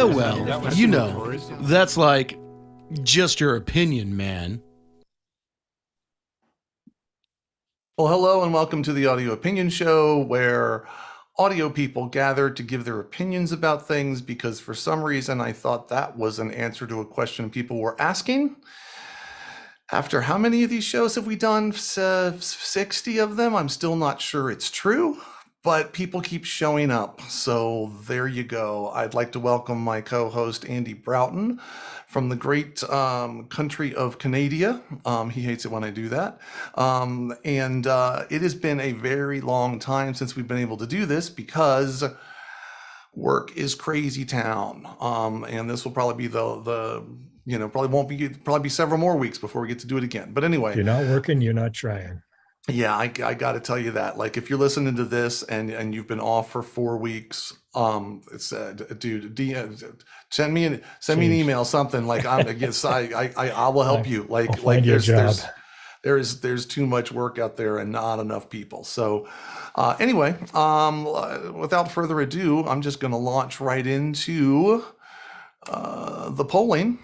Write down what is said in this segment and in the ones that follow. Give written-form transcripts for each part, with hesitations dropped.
Yeah, well, you know, that's like just your opinion, man. Well, hello and welcome to the Audio Opinion Show, where audio people gather to give their opinions about things because for some reason I thought that was an answer to a question people were asking. After how many of these shows have we done? 60 of them? I'm still not sure it's true, but people keep showing up. So there you go. I'd like to welcome my co-host Andy Broughton from the great country of Canada. He hates it when I do that. It has been a very long time since we've been able to do this because work is crazy town. And this will probably be probably be several more weeks before we get to do it again. But anyway, you're not working, you're not trying. Yeah, I got to tell you that. Like, if you're listening to this and you've been off for 4 weeks, it's send me an email, something like yes, I will help you. I'll find you a job. There's too much work out there and not enough people. So anyway, without further ado, I'm just going to launch right into the polling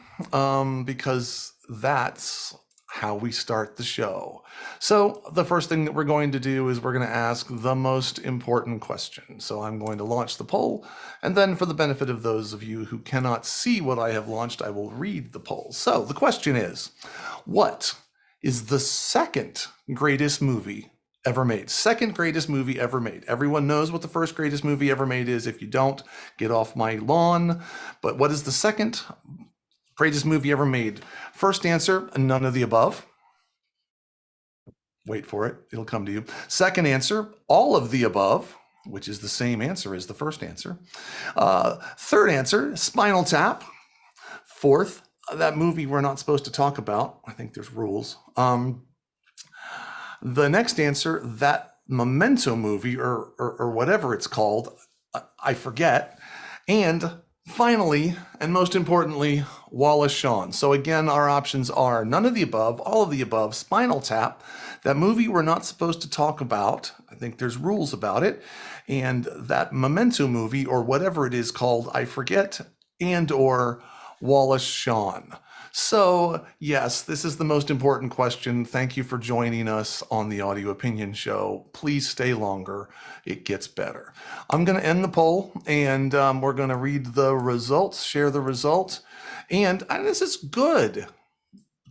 because that's how we start the show. So the first thing that we're going to do is we're going to ask the most important question. So I'm going to launch the poll, and then for the benefit of those of you who cannot see what I have launched, I will read the poll. So the question is, what is the second greatest movie ever made? Second greatest movie ever made. Everyone knows what the first greatest movie ever made is. If you don't, get off my lawn. But what is the second greatest movie ever made? First answer, none of the above. Wait for it. It'll come to you. Second answer, all of the above, which is the same answer as the first answer. Third answer, Spinal Tap. Fourth, that movie we're not supposed to talk about. I think there's rules. The next answer, that Memento movie or whatever it's called, I forget. And finally, and most importantly, Wallace Shawn. So again, our options are none of the above, all of the above, Spinal Tap, that movie we're not supposed to talk about. I think there's rules about it. And that Memento movie or whatever it is called, I forget, and or Wallace Shawn. So yes, this is the most important question. Thank you for joining us on the Audio Opinion Show. Please stay longer. It gets better. I'm going to end the poll, and we're going to read the results, share the results. And this is good.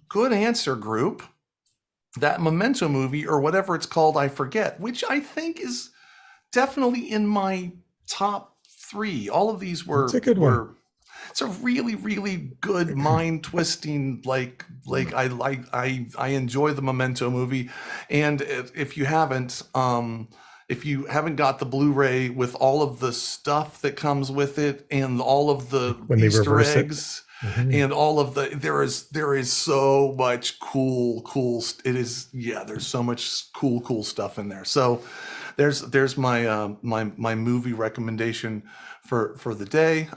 Good answer, group. That Memento movie, or whatever it's called, I forget, which I think is definitely in my top 3. All of these were... It's a good one. It's a really, really good mind twisting, like I enjoy the Memento movie. And if you haven't got the Blu-ray with all of the stuff that comes with it and all of the Easter eggs and all of there is so much cool. There's so much cool stuff in there. So there's my my movie recommendation for the day.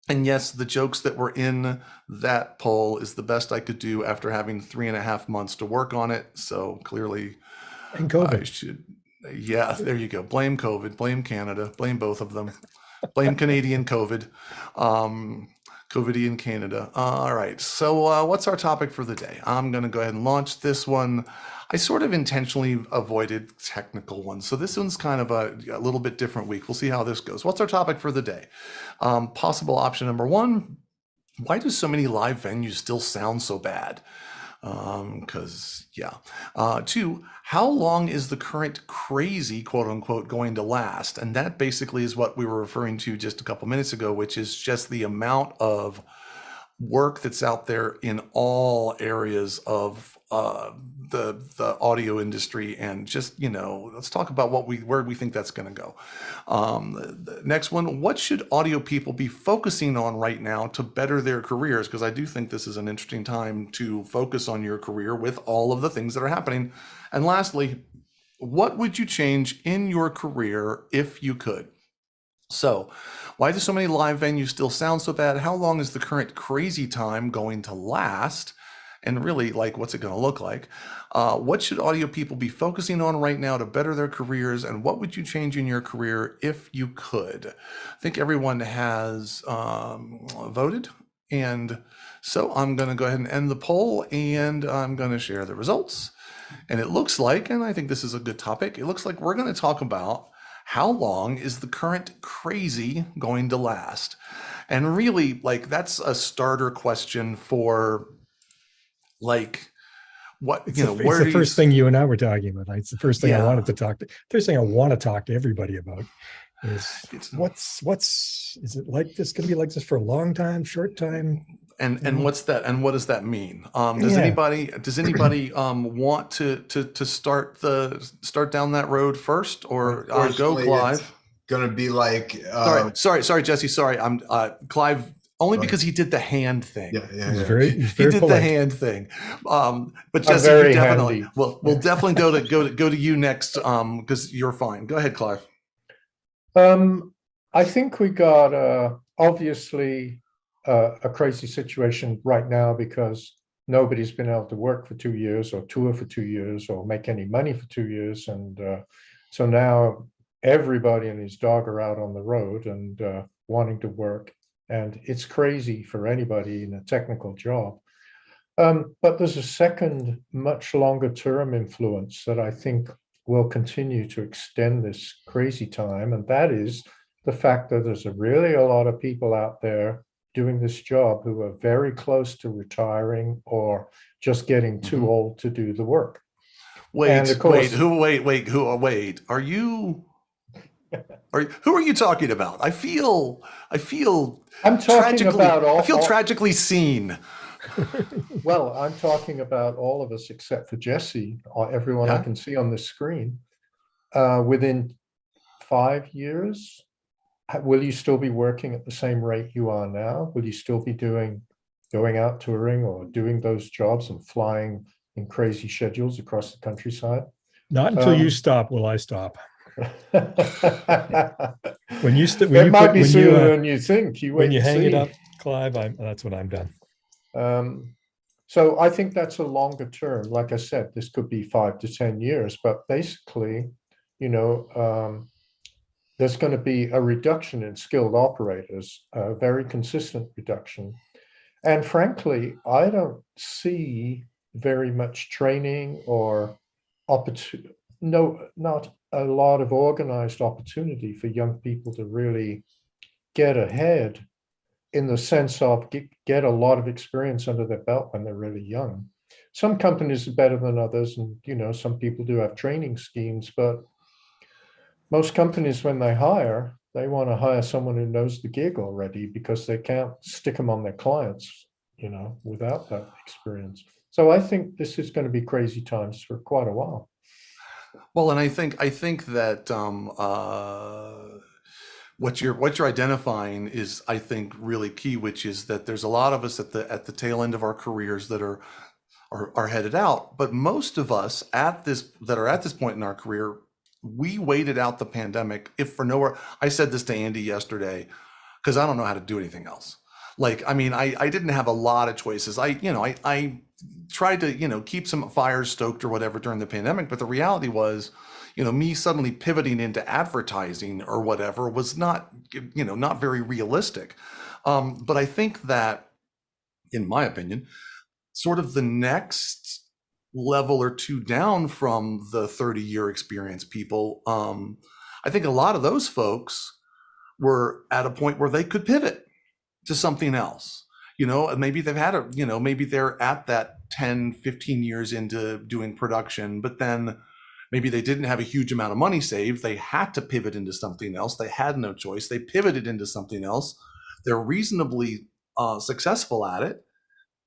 And yes, the jokes that were in that poll is the best I could do after having 3.5 months to work on it. So clearly, and COVID. I should, yeah, there you go. Blame COVID, blame Canada, blame both of them, blame Canadian COVID, COVIDian Canada. All right. So what's our topic for the day? I'm going to go ahead and launch this one. I sort of intentionally avoided technical ones. So this one's kind of a little bit different week. We'll see how this goes. What's our topic for the day? Possible option number 1, why do so many live venues still sound so bad? 2, how long is the current crazy, quote unquote, going to last? And that basically is what we were referring to just a couple minutes ago, which is just the amount of work that's out there in all areas of the audio industry, and just, let's talk about where we think that's going to go. The next one, what should audio people be focusing on right now to better their careers? Because I do think this is an interesting time to focus on your career with all of the things that are happening. And lastly, what would you change in your career if you could? So, why do so many live venues still sound so bad? How long is the current crazy time going to last? and really like what's it going to look like. What should audio people be focusing on right now to better their careers, and what would you change in your career if you could? I think everyone has voted, and so I'm going to go ahead and end the poll, and I'm going to share the results. And it looks like, and I think this is a good topic, it looks like we're going to talk about how long is the current crazy going to last? And really, like, that's a starter question for, like, what, It's you know, the, where it's the do you, first thing you and I were talking about. It's the first thing I Yeah. wanted to talk to. First thing I want to talk to everybody about is It's- what's is it like this going to be like this for a long time, short time? and what's that, and what does that mean? Does Yeah. anybody want to start down that road first, or go, Unfortunately, Clive? it's gonna be like Sorry, Jesse. Sorry, I'm Clive. Only because he did the hand thing. He's yeah. very He polite. did the hand thing. But Jesse, very you definitely. handy. We'll definitely go to you next. Because you're fine. Go ahead, Clive. I think we got obviously a crazy situation right now because nobody's been able to work for 2 years or tour for 2 years or make any money for 2 years. And so now everybody and his dog are out on the road and wanting to work. And it's crazy for anybody in a technical job. But there's a second, much longer term influence that I think will continue to extend this crazy time. And that is the fact that there's really a lot of people out there doing this job who are very close to retiring or just getting too old to do the work. Wait, of course- who are you? Who are you talking about? I feel I'm talking tragically, about I feel tragically seen. Well, I'm talking about all of us except for Jesse, or everyone I Yeah. can see on the screen. Within 5 years, will you still be working at the same rate you are now? Will you still be going out touring or doing those jobs and flying in crazy schedules across the countryside? Not until you stop will I stop. When you it might be sooner than you think. When you hang it up, Clive, that's when I'm done. So I think that's a longer term. Like I said, this could be 5 to 10 years, but basically, there's going to be a reduction in skilled operators, a very consistent reduction. And frankly, I don't see very much training or opportunity, not a lot of organized opportunity for young people to really get ahead in the sense of get a lot of experience under their belt when they're really young. Some companies are better than others, and some people do have training schemes, but most companies, when they hire, they want to hire someone who knows the gig already because they can't stick them on their clients, without that experience. So I think this is going to be crazy times for quite a while. Well, and I think that what you're identifying is, I think, really key, which is that there's a lot of us at the tail end of our careers that are headed out, but most of us at this point in our career, we waited out the pandemic, if for nowhere. I said this to Andy yesterday because I don't know how to do anything else. Like, I mean, I didn't have a lot of choices. I tried to, keep some fires stoked or whatever during the pandemic, but the reality was, me suddenly pivoting into advertising or whatever was not very realistic. But I think that, in my opinion, sort of the next level or two down from the 30-year experience people, I think a lot of those folks were at a point where they could pivot to something else. And maybe they've had maybe they're at that 10, 15 years into doing production, but then maybe they didn't have a huge amount of money saved. They had to pivot into something else. They had no choice. They pivoted into something else. They're reasonably successful at it,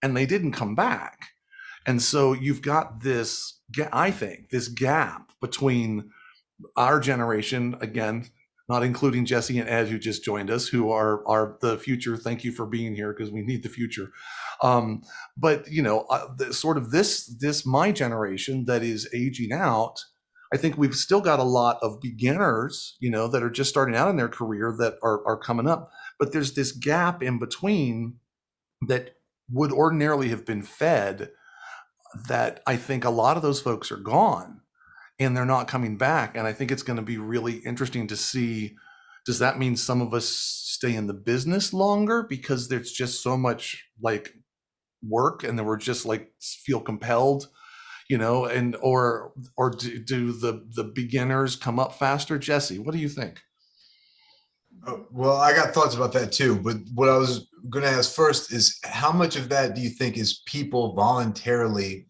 and they didn't come back. And so you've got this, I think, this gap between our generation, again, not including Jesse and Ed, who just joined us, who are the future. Thank you for being here, because we need the future. But sort of this my generation that is aging out, I think we've still got a lot of beginners, that are just starting out in their career that are coming up. But there's this gap in between that would ordinarily have been fed that I think a lot of those folks are gone and they're not coming back. And I think it's going to be really interesting to see, does that mean some of us stay in the business longer because there's just so much like work and then we're just like feel compelled, and or do the beginners come up faster? Jesse, what do you think? Well, I got thoughts about that too, but what I was going to ask first is how much of that do you think is people voluntarily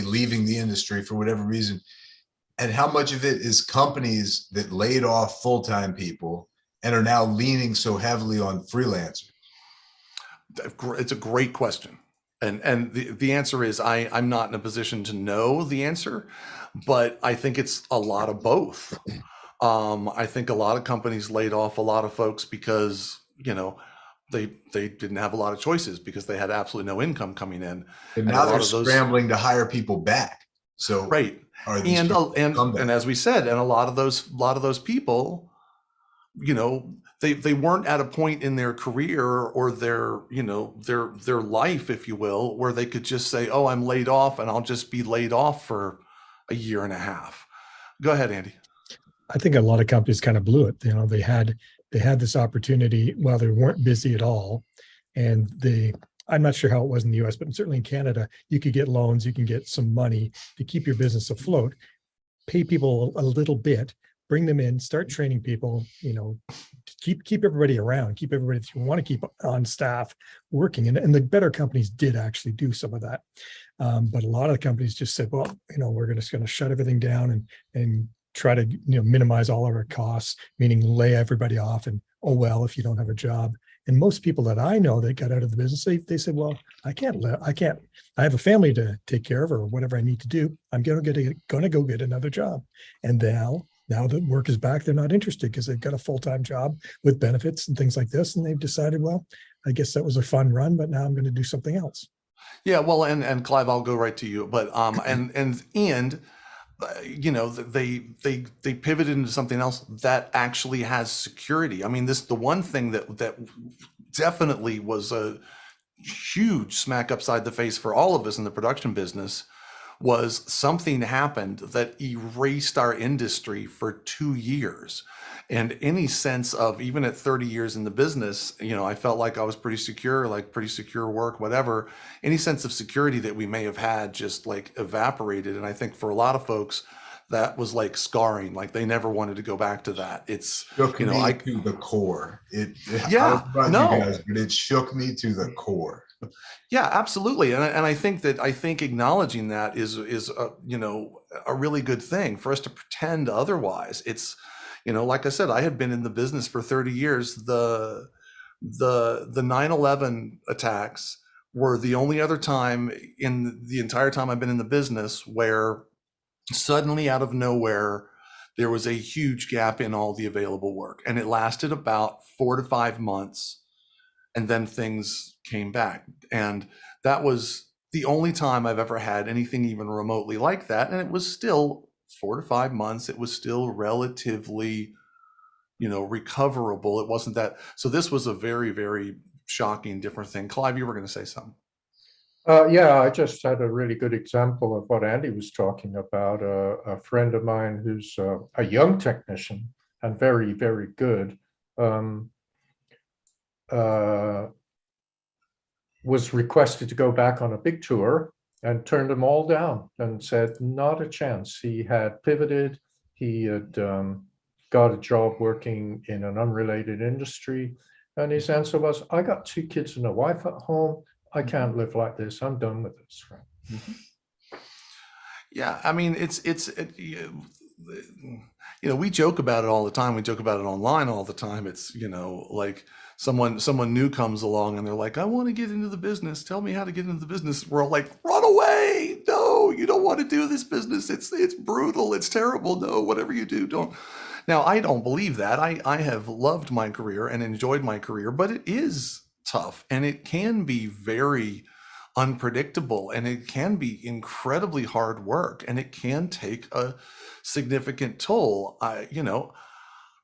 leaving the industry for whatever reason, and how much of it is companies that laid off full-time people and are now leaning so heavily on freelancers? It's a great question. And the answer is I'm not in a position to know the answer, but I think it's a lot of both. I think a lot of companies laid off a lot of folks because, they didn't have a lot of choices because they had absolutely no income coming in. And now they're scrambling to hire people back. So right. And as we said, and a lot of those people, they weren't at a point in their career or their life, if you will, where they could just say, oh, I'm laid off and I'll just be laid off for a year and a half. Go ahead, Andy. I think a lot of companies kind of blew it. They had this opportunity while they weren't busy at all. And I'm not sure how it was in the US, but certainly in Canada, you could get loans, you can get some money to keep your business afloat, pay people a little bit, bring them in, start training people, keep everybody around, keep everybody that you want to keep on staff working. And the better companies did actually do some of that. But a lot of the companies just said, well, we're just going to shut everything down and try to minimize all of our costs, meaning lay everybody off. And oh well, if you don't have a job. And most people that I know that got out of the business, they said, well, I have a family to take care of or whatever I need to do. I'm going to go get another job. And now that work is back, they're not interested because they've got a full-time job with benefits and things like this. And they've decided, well, I guess that was a fun run, but now I'm going to do something else. Yeah, well, and Clive, I'll go right to you. But they pivoted into something else that actually has security. I mean, the one thing that definitely was a huge smack upside the face for all of us in the production business was something happened that erased our industry for 2 years. And any sense of, even at 30 years in the business, I felt like I was pretty secure work, whatever. Any sense of security that we may have had just like evaporated. And I think for a lot of folks, that was like scarring. Like they never wanted to go back to that. It's shook me to the core. But it shook me to the core. Yeah, absolutely. And I think acknowledging that is a really good thing. For us to pretend otherwise, it's, like I said, I had been in the business for 30 years. The 9/11 attacks were the only other time in the entire time I've been in the business where suddenly out of nowhere, there was a huge gap in all the available work. And it lasted about 4 to 5 months. And then things came back. And that was the only time I've ever had anything even remotely like that. And it was still 4 to 5 months. It was still relatively, recoverable. It wasn't that. So this was a very, very shocking, different thing. Clive, you were going to say something. Yeah, I just had a really good example of what Andy was talking about. A friend of mine who's a young technician and very, very good. Was requested to go back on a big tour and turned them all down and said, not a chance. He had pivoted. He had got a job working in an unrelated industry. And his answer was, I got 2 kids and a wife at home. I can't live like this. I'm done with this. Mm-hmm. Yeah, I mean, we joke about it all the time. We joke about it online all the time. It's, like someone new comes along and they're like, I want to get into the business. Tell me how to get into the business. We're all like, run away. No, you don't want to do this business. It's brutal. It's terrible. No, whatever you do, don't. Now, I don't believe that. I have loved my career and enjoyed my career, but it is tough and it can be very unpredictable and it can be incredibly hard work and it can take a significant toll.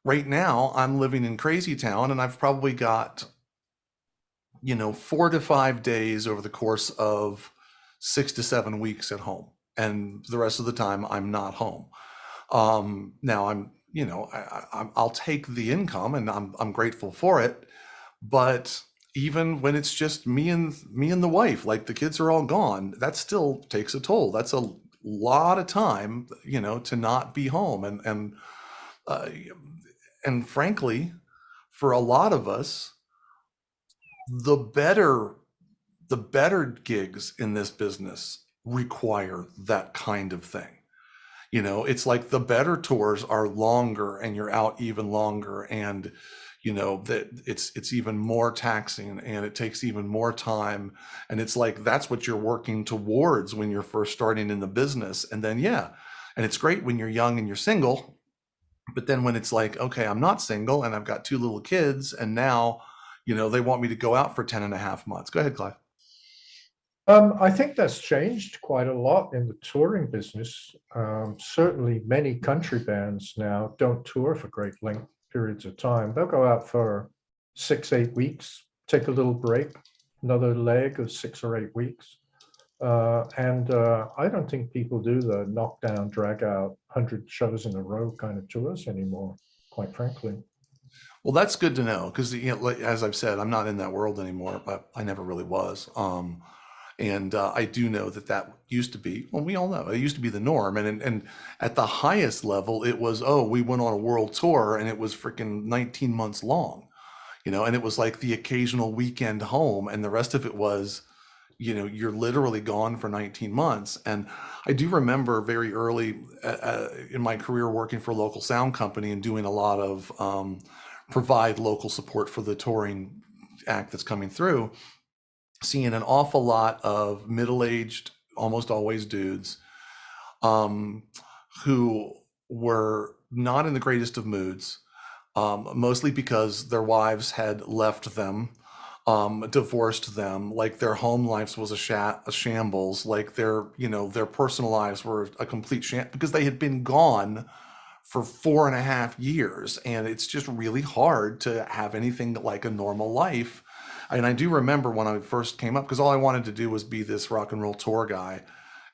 Right now I'm living in Crazy Town and I've probably got 4 to 5 days over the course of 6 to 7 weeks at home, and the rest of the time I'm not home. Now I'll take the income, and I'm grateful for it. But even when it's just me and the wife, like the kids are all gone, that still takes a toll. That's a lot of time, to not be home. Uh, and frankly, for a lot of us, the better gigs in this business require that kind of thing. It's like the better tours are longer, and you're out even longer, and that it's even more taxing, and it takes even more time. And it's like, that's what you're working towards when you're first starting in the business. And then, and it's great when you're young and you're single, but then when it's like, okay, I'm not single and I've got 2 little kids, and now, they want me to go out for 10 and a half months. Go ahead, Clive. I think that's changed quite a lot in the touring business. Certainly many country bands now don't tour for great length periods of time. They'll go out for 6-8 weeks, take a little break, another leg of 6 or 8 weeks. And I don't think people do the knockdown, drag out 100 shows in a row kind of tours anymore, quite frankly. Well, that's good to know, because as I've said, I'm not in that world anymore, but I never really was. And I do know that used to be, well, we all know it used to be the norm. And at the highest level, it was, we went on a world tour, and it was freaking 19 months long, and it was like the occasional weekend home, and the rest of it was, you're literally gone for 19 months. And I do remember very early in my career working for a local sound company and doing a lot of provide local support for the touring act that's coming through, seeing an awful lot of middle-aged, almost always dudes, who were not in the greatest of moods, mostly because their wives had left them, divorced them, like their home lives was a shambles, like their personal lives were a complete because they had been gone for 4.5 years, and it's just really hard to have anything like a normal life. And I do remember when I first came up, because all I wanted to do was be this rock and roll tour guy,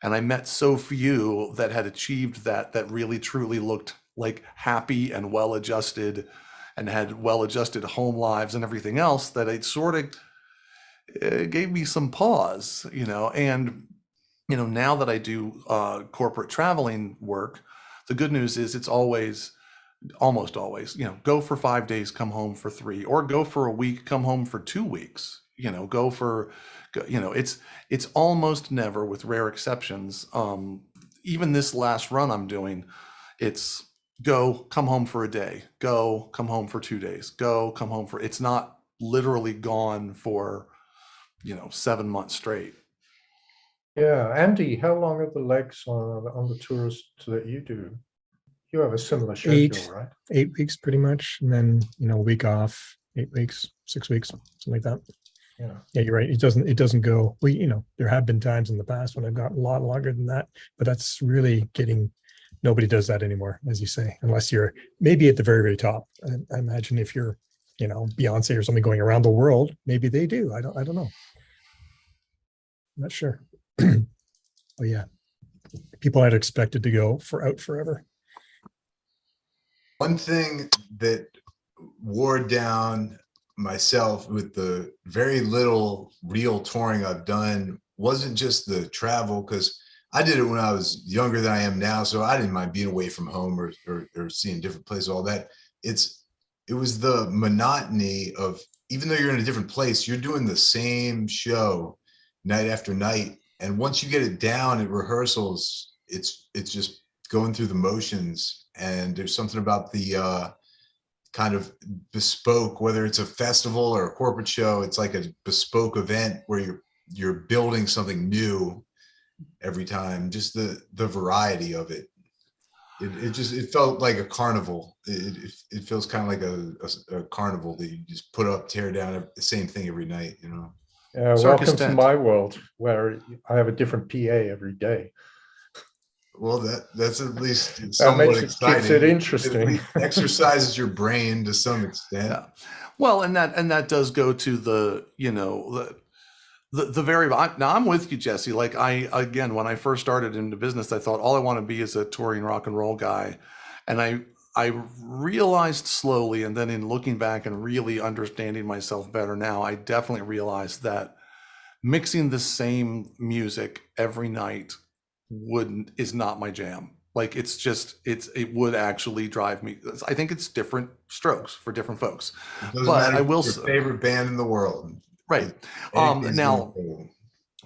and I met so few that had achieved that really truly looked like happy and well-adjusted, and had well-adjusted home lives and everything else, that it sort of gave me some pause, and now that I do corporate traveling work, the good news is it's almost always, go for 5 days, come home for 3, or go for a week, come home for 2 weeks, it's almost never, with rare exceptions. Even this last run I'm doing, it's go, come home for a day, go, come home for 2 days, go, come home for, it's not literally gone for, 7 months straight. Yeah, Andy, how long are the legs on the tours that you do? You have a similar schedule, right? 8 weeks pretty much, and then a week off, 8 weeks, 6 weeks, something like that. Yeah, you're right. It doesn't go. There have been times in the past when I've got a lot longer than that, but that's really nobody does that anymore, as you say, unless you're maybe at the very, very top. I imagine if you're, Beyonce or something going around the world, maybe they do. I don't know. I'm not sure. Oh yeah, people had expected to go out forever. One thing that wore down myself with the very little real touring I've done wasn't just the travel, because I did it when I was younger than I am now, so I didn't mind being away from home or seeing different places, all that. It was the monotony of, even though you're in a different place, you're doing the same show night after night. And once you get it down at rehearsals, it's just going through the motions. And there's something about the kind of bespoke, whether it's a festival or a corporate show, it's like a bespoke event where you're building something new every time. Just the variety of it. It felt like a carnival. It feels kind of like a carnival that you just put up, tear down, the same thing every night, Welcome to my world, where I have a different PA every day. Well, that's at least somewhat exciting. Keeps it interesting. It exercises your brain to some extent. Yeah. Well, and that does go to the the very now I'm with you, Jesse. Like again, when I first started into business, I thought all I want to be is a touring rock and roll guy, and I realized slowly, and then in looking back and really understanding myself better now, I definitely realized that mixing the same music every night is not my jam. Like it would actually drive me. I think it's different strokes for different folks. It doesn't But matter I if will it's your favorite band in the world. right. Anything's Now, doable.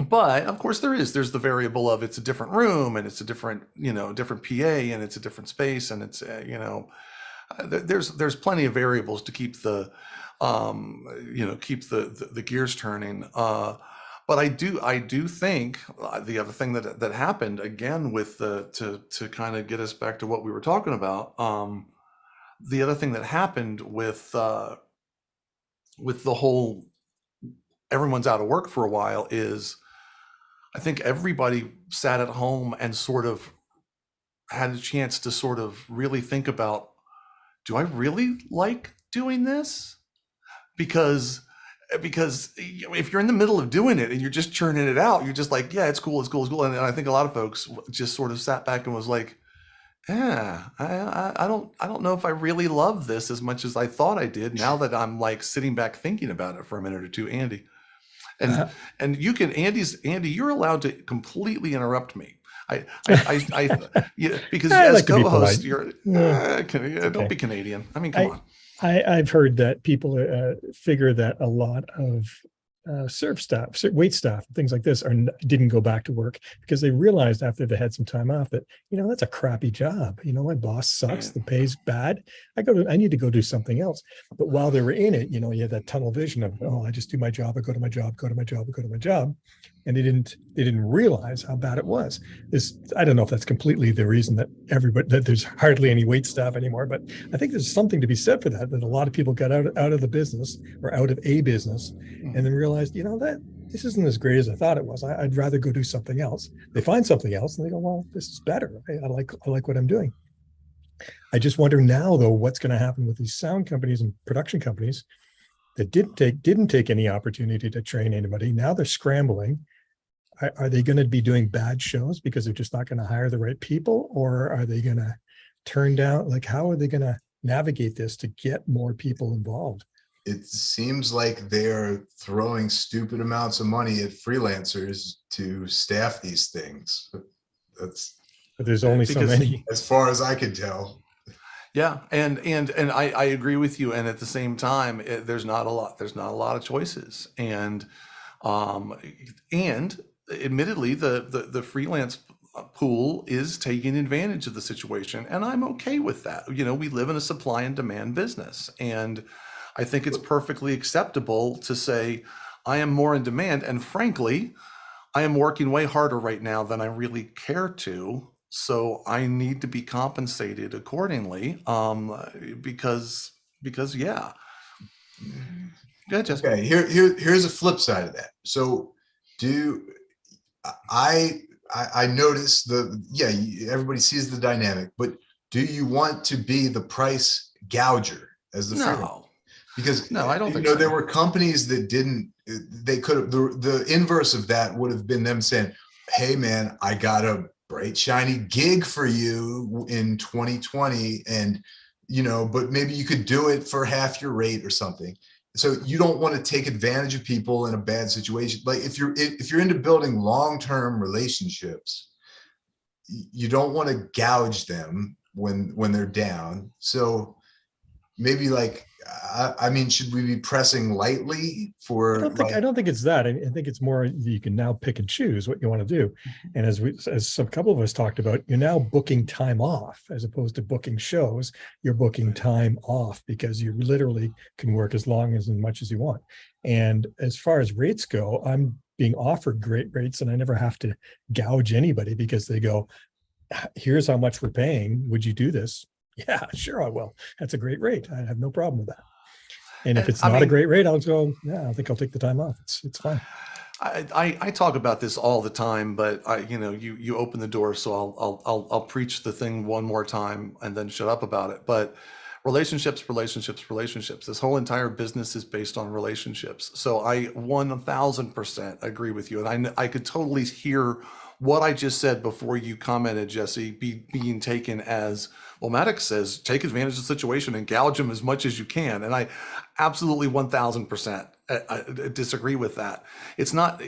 but of course there's the variable of it's a different room and it's a different, different PA and it's a different space and it's, there's plenty of variables to keep the, keep the gears turning. But I do think the other thing that happened again with to kind of get us back to what we were talking about, the other thing that happened with the whole everyone's out of work for a while is I think everybody sat at home and sort of had a chance to sort of really think about, do I really like doing this? Because if you're in the middle of doing it and you're just churning it out, you're just like, yeah, it's cool. And I think a lot of folks just sort of sat back and was like, yeah, I don't know if I really love this as much as I thought I did now that I'm like sitting back thinking about it for a minute or two, Andy. And you can, Andy, you're allowed to completely interrupt me. Because as like co-host, you're okay. Don't be Canadian. I mean, come on. I've heard that people figure that a lot of serve staff, wait staff, things like this didn't go back to work because they realized after they had some time off that, that's a crappy job. My boss sucks. The pay's bad. I need to go do something else. But while they were in it, you had that tunnel vision of, I just do my job. I go to my job, go to my job, go to my job. And they didn't realize how bad it was. I don't know if that's completely the reason that there's hardly any wait staff anymore, but I think there's something to be said for that a lot of people got out of the business or out of a business and then realized, that this isn't as great as I thought it was. I'd rather go do something else. They find something else and they go, well, this is better. I like what I'm doing. I just wonder now though, what's going to happen with these sound companies and production companies that didn't take any opportunity to train anybody. Now they're scrambling. Are they going to be doing bad shows because they're just not going to hire the right people, or are they going to turn down? Like, how are they going to navigate this to get more people involved? It seems like they're throwing stupid amounts of money at freelancers to staff these things. But there's only so many, as far as I can tell. Yeah, and I agree with you. And at the same time, there's not a lot of choices. And admittedly, the freelance pool is taking advantage of the situation, and I'm okay with that. We live in a supply and demand business, and I think it's perfectly acceptable to say I am more in demand, and frankly, I am working way harder right now than I really care to. So I need to be compensated accordingly, because yeah. Go ahead, Jessica. Okay, here's a flip side of that. So I notice everybody sees the dynamic, but do you want to be the price gouger as the No. Because no, I don't think so. There were companies that they could have, the inverse of that would have been them saying, hey man, I got a bright shiny gig for you in 2020, and but maybe you could do it for half your rate or something. So you don't want to take advantage of people in a bad situation. Like if you're into building long-term relationships, you don't want to gouge them when they're down. So maybe I mean, should we be pressing lightly for? I don't think it's that. I think it's more you can now pick and choose what you want to do. And as a couple of us talked about, you're now booking time off as opposed to booking shows. You're booking time off because you literally can work as much as you want. And as far as rates go, I'm being offered great rates, and I never have to gouge anybody because they go, here's how much we're paying. Would you do this? Yeah, sure I will. That's a great rate. I have no problem with that. And if it's not a great rate, I'll go, yeah, I think I'll take the time off. It's fine. I talk about this all the time, but you open the door, so I'll preach the thing one more time and then shut up about it. But relationships, relationships, relationships. This whole entire business is based on relationships. So I 1000% agree with you. And I could totally hear what I just said before you commented, Jesse, being taken as, well, Maddox says, take advantage of the situation and gouge them as much as you can. And I absolutely 1000% I disagree with that. It's not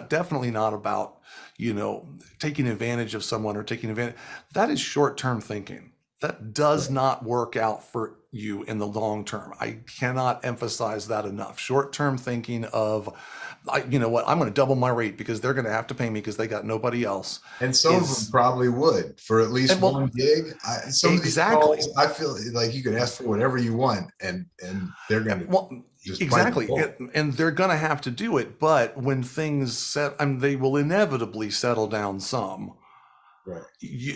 definitely not about, taking advantage of someone or taking advantage. That is short-term thinking. That does not work out for you in the long term. I cannot emphasize that enough. Short-term thinking of, you know what, I'm going to double my rate because they're going to have to pay me because they got nobody else. And some of them probably would for at least one gig. Some exactly. Of these calls, I feel like you can ask for whatever you want, and they're going to just exactly, and they're going to have to do it. But when things they will inevitably settle down some. Right.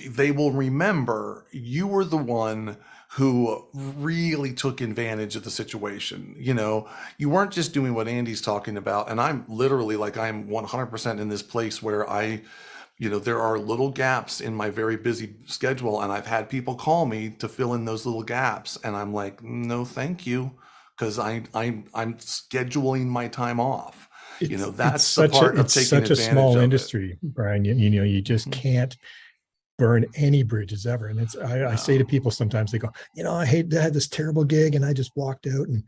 They will remember you were the one who really took advantage of the situation. You weren't just doing what Andy's talking about. And I'm literally I'm 100% in this place where there are little gaps in my very busy schedule. And I've had people call me to fill in those little gaps. And I'm like, no, thank you. Because I'm scheduling my time off. That's the part of taking advantage of it. It's such a small industry, Brian. You just can't burn any bridges ever. And I say to people sometimes, they go, I had this terrible gig and I just walked out. And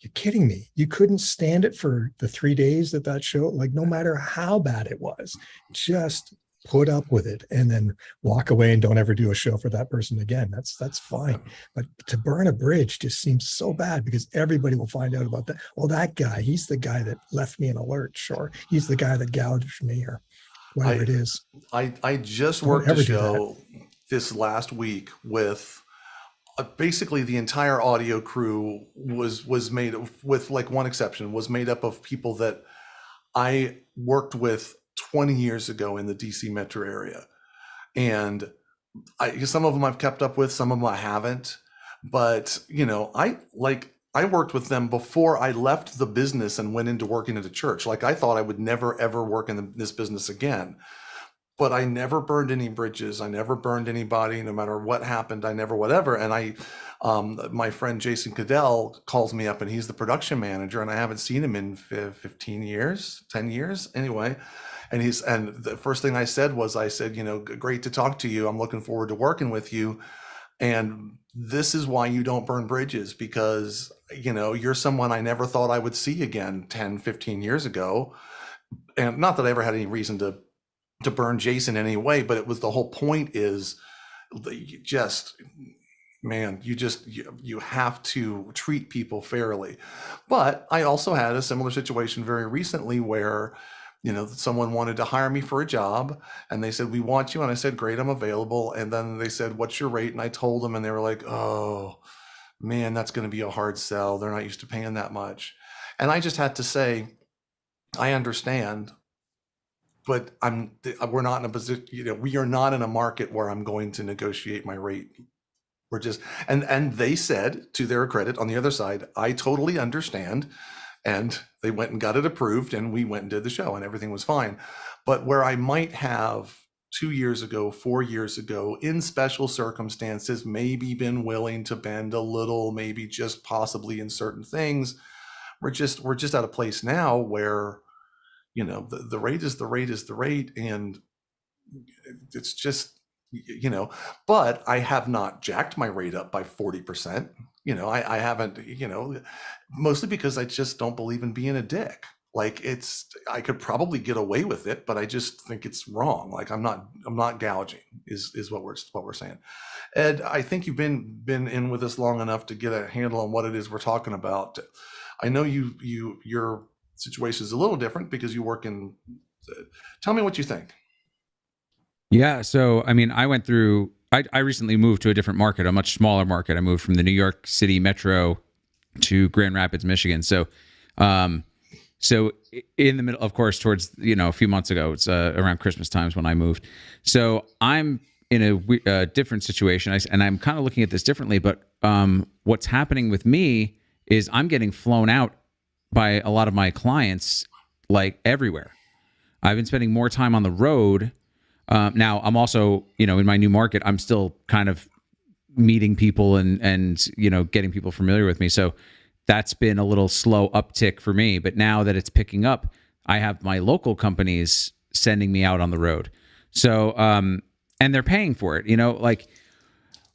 you're kidding me. You couldn't stand it for the 3 days that show, no matter how bad it was, just put up with it and then walk away and don't ever do a show for that person again. That's fine. But to burn a bridge just seems so bad because everybody will find out about that. Well, that guy, he's the guy that left me in a lurch, or he's the guy that gouged me, or whatever it is. I just worked a show this last week with basically the entire audio crew was made, with one exception, was made up of people that I worked with 20 years ago in the DC metro area. And some of them I've kept up with, some of them I haven't. But, I worked with them before I left the business and went into working at a church. I thought I would never, ever work in this business again. But I never burned any bridges. I never burned anybody, no matter what happened. I never, whatever. And my friend Jason Cadell calls me up, and he's the production manager, and I haven't seen him in 15 years, 10 years anyway. And the first thing I said, great to talk to you. I'm looking forward to working with you. And this is why you don't burn bridges, because, you're someone I never thought I would see again 10, 15 years ago. And not that I ever had any reason to burn Jason in any way, but it was, the whole point is you have to treat people fairly. But I also had a similar situation very recently where, someone wanted to hire me for a job, and they said, we want you. And I said, great, I'm available. And then they said, what's your rate? And I told them, and they were like, oh man, that's going to be a hard sell. They're not used to paying that much. And I just had to say, I understand, but we're not in a position, we are not in a market where I'm going to negotiate my rate. We're just, and they said, to their credit, on the other side, I totally understand. And they went and got it approved, and we went and did the show, and everything was fine. But where I might have 2 years ago, 4 years ago, in special circumstances, maybe been willing to bend a little, maybe just possibly in certain things, we're just at a place now where, the rate is the rate is the rate, and it's just, but I have not jacked my rate up by 40%. I haven't, mostly because I just don't believe in being a dick. I could probably get away with it, but I just think it's wrong. I'm not gouging is what we're saying. Ed, I think you've been in with us long enough to get a handle on what it is we're talking about. I know your situation is a little different because you work in, tell me what you think. Yeah. So, I went through, I recently moved to a different market, a much smaller market. I moved from the New York City metro to Grand Rapids, Michigan. So, so in the middle, of course, towards, a few months ago, it's around Christmas times when I moved. So I'm in a different situation, and I'm kind of looking at this differently, but what's happening with me is I'm getting flown out by a lot of my clients, everywhere. I've been spending more time on the road. Now I'm also, in my new market, I'm still kind of meeting people and getting people familiar with me. So that's been a little slow uptick for me. But now that it's picking up, I have my local companies sending me out on the road. So and they're paying for it. Like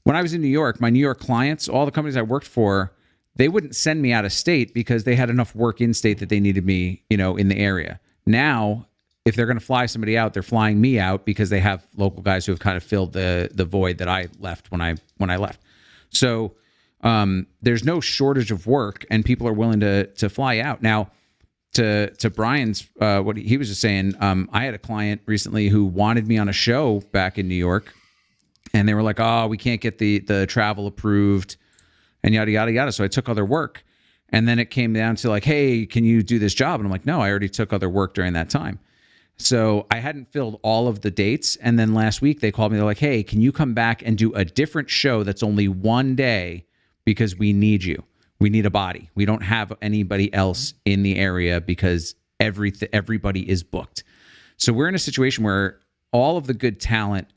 when I was in New York, my New York clients, all the companies I worked for, they wouldn't send me out of state because they had enough work in state that they needed me, in the area. Now, if they're going to fly somebody out, they're flying me out because they have local guys who have kind of filled the void that I left when I left. So there's no shortage of work, and people are willing to fly out. Now, to Brian's what he was just saying, I had a client recently who wanted me on a show back in New York, and they were like, "Oh, we can't get the travel approved," and yada yada yada. So I took other work, and then it came down to like, "Hey, can you do this job?" And I'm like, "No, I already took other work during that time." So I hadn't filled all of the dates. And then last week they called me. They're like, "Hey, can you come back and do a different show that's only one day because we need you. We need a body. We don't have anybody else in the area because everybody is booked." So we're in a situation where all of the good talent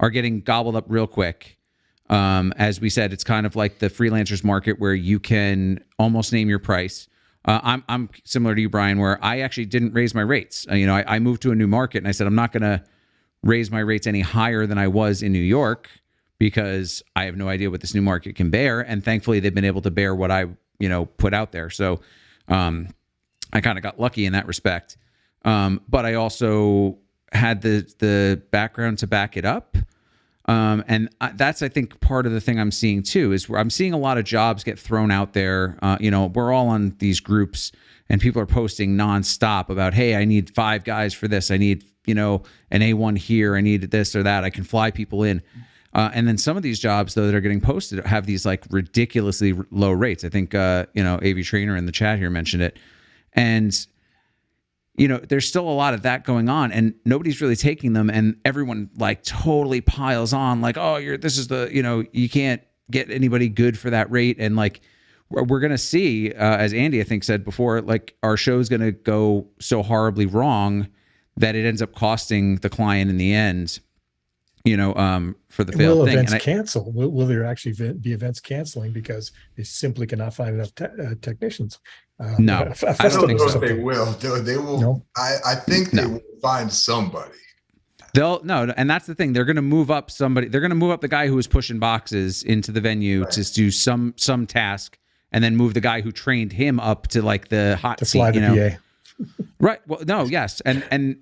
are getting gobbled up real quick. As we said, it's kind of like the freelancers market where you can almost name your price. I'm similar to you, Brian, where I actually didn't raise my rates. I moved to a new market and I said, I'm not going to raise my rates any higher than I was in New York because I have no idea what this new market can bear. And thankfully they've been able to bear what I, put out there. So, I kind of got lucky in that respect. But I also had the background to back it up. That's, I think, part of the thing I'm seeing too, is where I'm seeing a lot of jobs get thrown out there. We're all on these groups and people are posting nonstop about, "Hey, I need 5 guys for this. I need, an A1 here. I need this or that. I can fly people in." And then some of these jobs, though, that are getting posted have these like ridiculously low rates. I think, AV Trainer in the chat here mentioned it. And there's still a lot of that going on and nobody's really taking them, and everyone like totally piles on like, "Oh, you can't get anybody good for that rate." And like, we're going to see, as Andy, I think, said before, like our show's going to go so horribly wrong that it ends up costing the client in the end, for the failed will thing. Events cancel? Will there actually be events canceling because they simply cannot find enough technicians? No, I don't know if they will. They will. No? I think they will find somebody. And that's the thing. They're going to move up somebody. They're going to move up the guy who was pushing boxes into the venue to do some task, and then move the guy who trained him up to like the hot To seat. fly the PA. Right. Well, no. Yes. And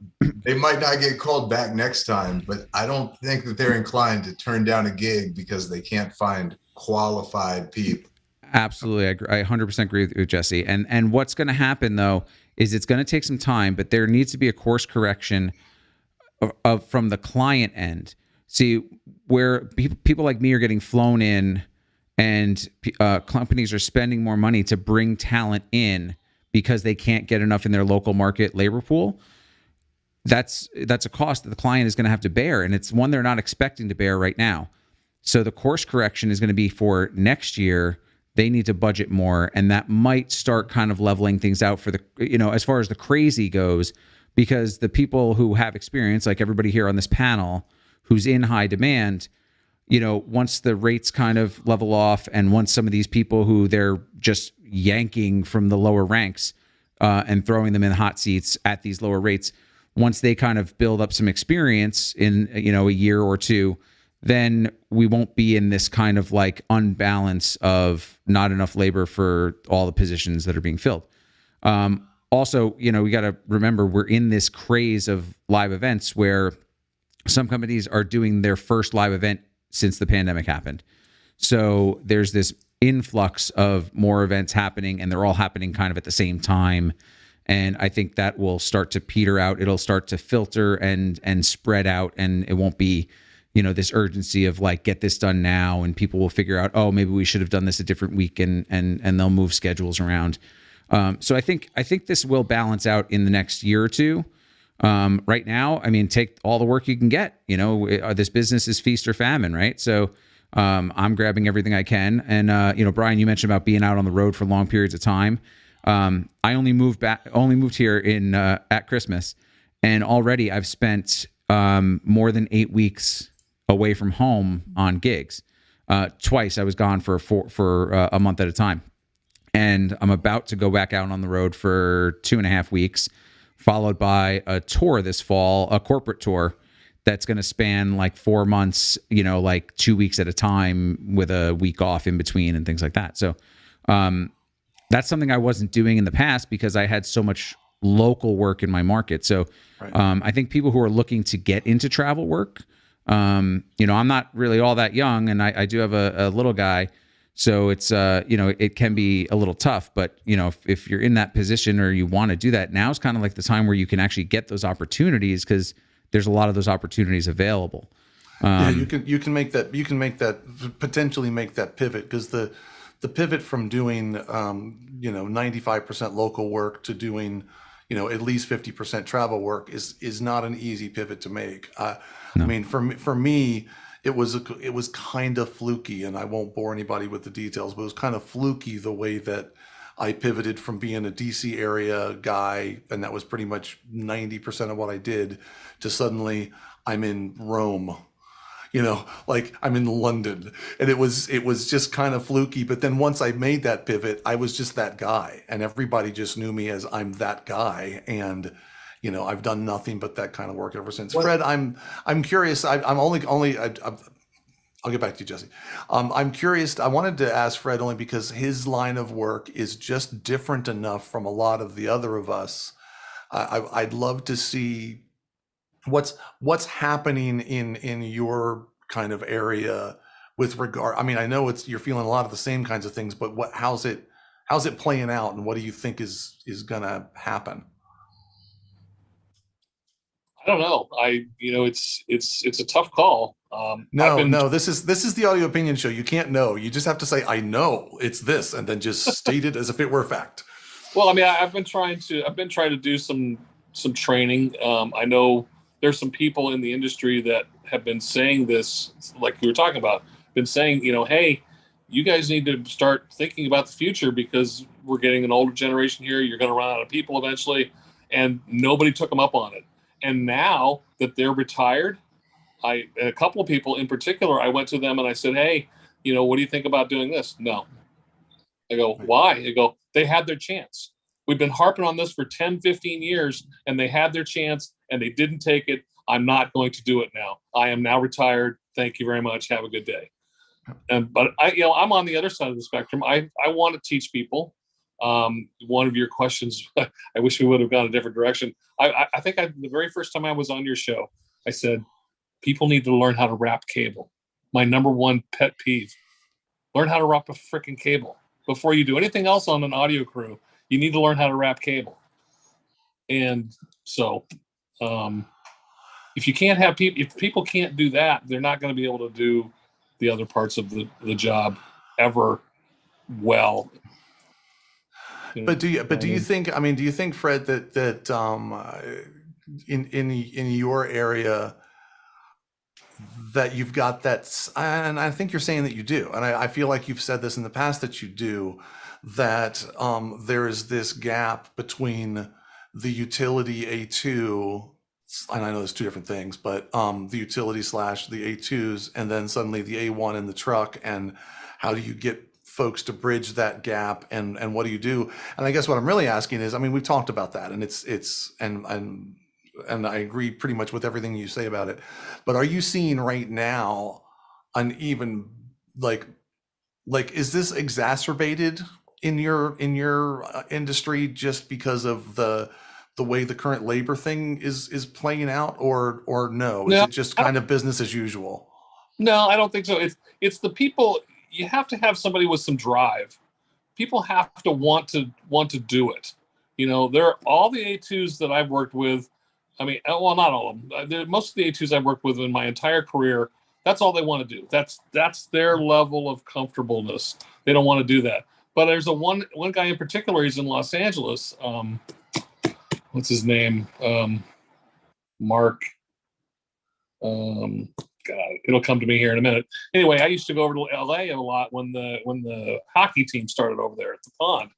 They might not get called back next time, but I don't think that they're inclined to turn down a gig because they can't find qualified people. absolutely, I 100% agree with Jesse. And what's going to happen though is it's going to take some time, but there needs to be a course correction from the client end. See, where people like me are getting flown in, and companies are spending more money to bring talent in because they can't get enough in their local market labor pool. That's a cost that the client is going to have to bear, and it's one they're not expecting to bear right now. So the course correction is going to be for next year. They need to budget more, and that might start kind of leveling things out for the, as far as the crazy goes, because the people who have experience, like everybody here on this panel, who's in high demand, once the rates kind of level off, and once some of these people who they're just yanking from the lower ranks and throwing them in hot seats at these lower rates, once they kind of build up some experience in, a year or two, then we won't be in this kind of like unbalance of not enough labor for all the positions that are being filled. Also, we got to remember we're in this craze of live events where some companies are doing their first live event since the pandemic happened. So there's this influx of more events happening, and they're all happening kind of at the same time. And I think that will start to peter out. It'll start to filter and spread out, and it won't be, this urgency of like, get this done now, and people will figure out, oh, maybe we should have done this a different week, and they'll move schedules around. So I think this will balance out in the next year or two. Right now, I mean, take all the work you can get. This business is feast or famine, right? So I'm grabbing everything I can. And Brian, you mentioned about being out on the road for long periods of time. I only moved here in at Christmas, and already I've spent more than 8 weeks away from home on gigs. twice. I was gone for a month at a time, and I'm about to go back out on the road for 2.5 weeks, followed by a tour this fall, a corporate tour that's going to span like 4 months, like 2 weeks at a time with a week off in between and things like that. So that's something I wasn't doing in the past because I had so much local work in my market. So I think people who are looking to get into travel work, I'm not really all that young, and I do have a little guy. So it's, it can be a little tough, but if you're in that position or you want to do that, now's kind of like the time where you can actually get those opportunities, because there's a lot of those opportunities available. You can potentially make that pivot, because the pivot from doing 95% local work to doing at least 50% travel work is not an easy pivot to make. No. I mean, for me, it was kind of fluky, and I won't bore anybody with the details, but it was kind of fluky the way that I pivoted from being a DC area guy, and that was pretty much 90% of what I did, to suddenly I'm in Rome, like I'm in London. And it was just kind of fluky. But then once I made that pivot, I was just that guy, and everybody just knew me as I'm that guy. And I've done nothing but that kind of work ever since. What? Fred, I'm curious. I'll get back to you, Jesse. I'm curious. I wanted to ask Fred only because his line of work is just different enough from a lot of the other of us. I'd love to see what's happening in your kind of area with regard. I mean, I know you're feeling a lot of the same kinds of things, but how's it playing out, and what do you think is gonna happen? I don't know. It's a tough call. No, this is the audio opinion show. You can't know. You just have to say, I know it's this, and then just state it as if it were fact. Well, I mean, I've been trying to do some training. I know there's some people in the industry that have been saying this, like you were talking about, been saying, hey, you guys need to start thinking about the future, because we're getting an older generation here. You're going to run out of people eventually. And nobody took them up on it. And now that they're retired, and a couple of people in particular, I went to them and I said, hey, what do you think about doing this? No. I go, why? I go, they had their chance. We've been harping on this for 10, 15 years, and they had their chance and they didn't take it. I'm not going to do it now. I am now retired. Thank you very much. Have a good day. But I'm on the other side of the spectrum. I want to teach people. One of your questions, I wish we would have gone a different direction. I think the very first time I was on your show, I said, people need to learn how to wrap cable. My number one pet peeve. Learn how to wrap a freaking cable. Before you do anything else on an audio crew, you need to learn how to wrap cable. And so if people can't do that, they're not going to be able to do the other parts of the job ever well. But do you think? I mean, do you think, Fred, that in your area that you've got that? And I think you're saying that you do, and I feel like you've said this in the past that you do. That there is this gap between the utility A2, and I know there's two different things, but the utility / the A2s, and then suddenly the A1 in the truck, and how do you get folks to bridge that gap, and what do you do? And I guess what I'm really asking is, I mean, we've talked about that, and and I agree pretty much with everything you say about it, but are you seeing right now an even like is this exacerbated in your industry just because of the way the current labor thing is playing out, or no? Is it just kind of business as usual? No, I don't think so. It's the people. You have to have somebody with some drive. People have to want to do it. There are all the A2s that I've worked with. I mean, well, not all of them. Most of the A2s I've worked with in my entire career, that's all they want to do. That's their level of comfortableness. They don't want to do that. But there's one guy in particular. He's in Los Angeles. What's his name? Mark. God, it'll come to me here in a minute. Anyway, I used to go over to LA a lot when the hockey team started over there at the pond,